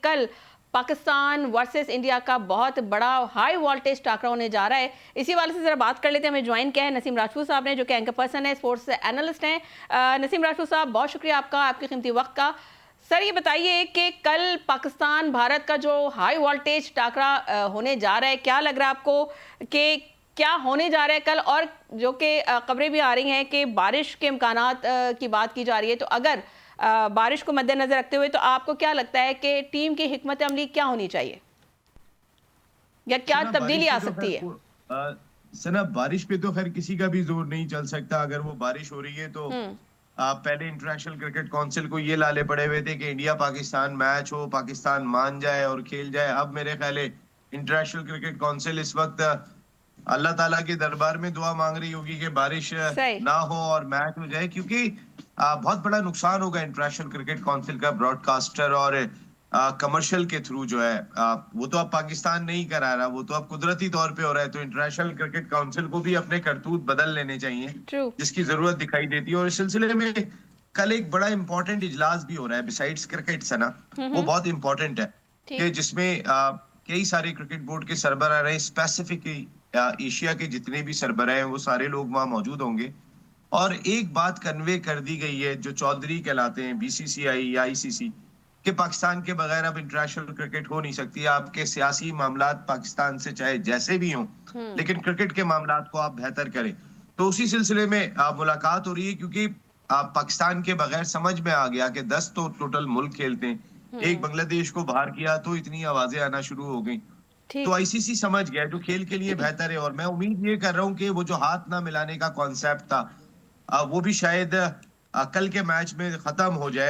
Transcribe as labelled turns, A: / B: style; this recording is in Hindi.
A: कल पाकिस्तान वर्सेस इंडिया का बहुत बड़ा हाई वोल्टेज टाकरा होने जा रहा है। इसी वाले से जरा बात कर लेते हैं। हमें ज्वाइन किया है नसीम राजपूत साहब ने, जो कि एंकर पर्सन है, स्पोर्ट्स एनालिस्ट हैं। नसीम राजपूत साहब, बहुत शुक्रिया आपका, आपके कीमती वक्त का। सर ये बताइए कि कल पाकिस्तान भारत का जो हाई वोल्टेज टाकरा होने जा रहा है, क्या लग रहा है आपको कि क्या होने जा रहा है कल? और जो कि खबरें भी आ रही हैं कि बारिश के इम्कानात की बात की जा रही है, तो अगर बारिश को मद्देनजर रखते हुए तो आपको क्या लगता है कि टीम की हिकमत अमली क्या होनी चाहिए या क्या तब्दीली आ
B: तो
A: सकती है?
B: सना बारिश पे तो खैर किसी का भी जोर नहीं चल सकता। अगर वो बारिश हो रही है तो
A: हम्म।
B: पहले इंटरनेशनल क्रिकेट काउंसिल को ये लाले पड़े हुए थे कि इंडिया पाकिस्तान मैच हो, पाकिस्तान मान जाए और खेल जाए। अब मेरे ख्याल है इंटरनेशनल क्रिकेट काउंसिल इस वक्त अल्लाह ताला के दरबार में दुआ मांग रही होगी कि बारिश
A: सही।
B: ना हो और मैच हो जाए, क्योंकि बहुत बड़ा नुकसान होगा इंटरनेशनल क्रिकेट काउंसिल का ब्रॉडकास्टर और कमर्शियल के थ्रू जो है। वो तो अब पाकिस्तान नहीं करा रहा, वो तो अब कुदरती तौर पे हो रहा है। तो इंटरनेशनल क्रिकेट काउंसिल को भी अपने करतूत बदल लेने चाहिए,
A: ट्रू।
B: जिसकी जरूरत दिखाई देती है। और इस सिलसिले में कल एक बड़ा इंपॉर्टेंट इजलास भी हो रहा है बिसाइड्स क्रिकेट से ना। वो
A: हम्म।
B: बहुत इंपॉर्टेंट है कि
A: ठीक।
B: जिसमें कई सारे क्रिकेट बोर्ड के सरबराह रहे, स्पेसिफिकली एशिया के जितने भी सरबराह हैं वो सारे लोग वहां मौजूद होंगे। और एक बात कन्वे कर दी गई है, जो चौधरी कहलाते हैं बीसीसीआई या आईसीसी, कि पाकिस्तान के बगैर अब इंटरनेशनल क्रिकेट हो नहीं सकती। आपके सियासी मामलात पाकिस्तान से चाहे जैसे भी हों,
A: हम्म।
B: लेकिन क्रिकेट के मामलात को आप बेहतर करें। तो उसी सिलसिले में मुलाकात हो रही है, क्योंकि पाकिस्तान के बगैर समझ में आ गया कि 10 तो टोटल मुल्क खेलते हैं। एक
A: हम्म।
B: बांग्लादेश को बाहर किया तो इतनी आवाजें आना शुरू हो गई। तो
A: ठीक।
B: आईसीसी समझ गया जो खेल के लिए बेहतर है। और मैं उम्मीद ये कर रहा हूँ कि वो जो हाथ ना मिलाने का कॉन्सेप्ट था, वो भी शायद कल के मैच में खत्म हो जाए।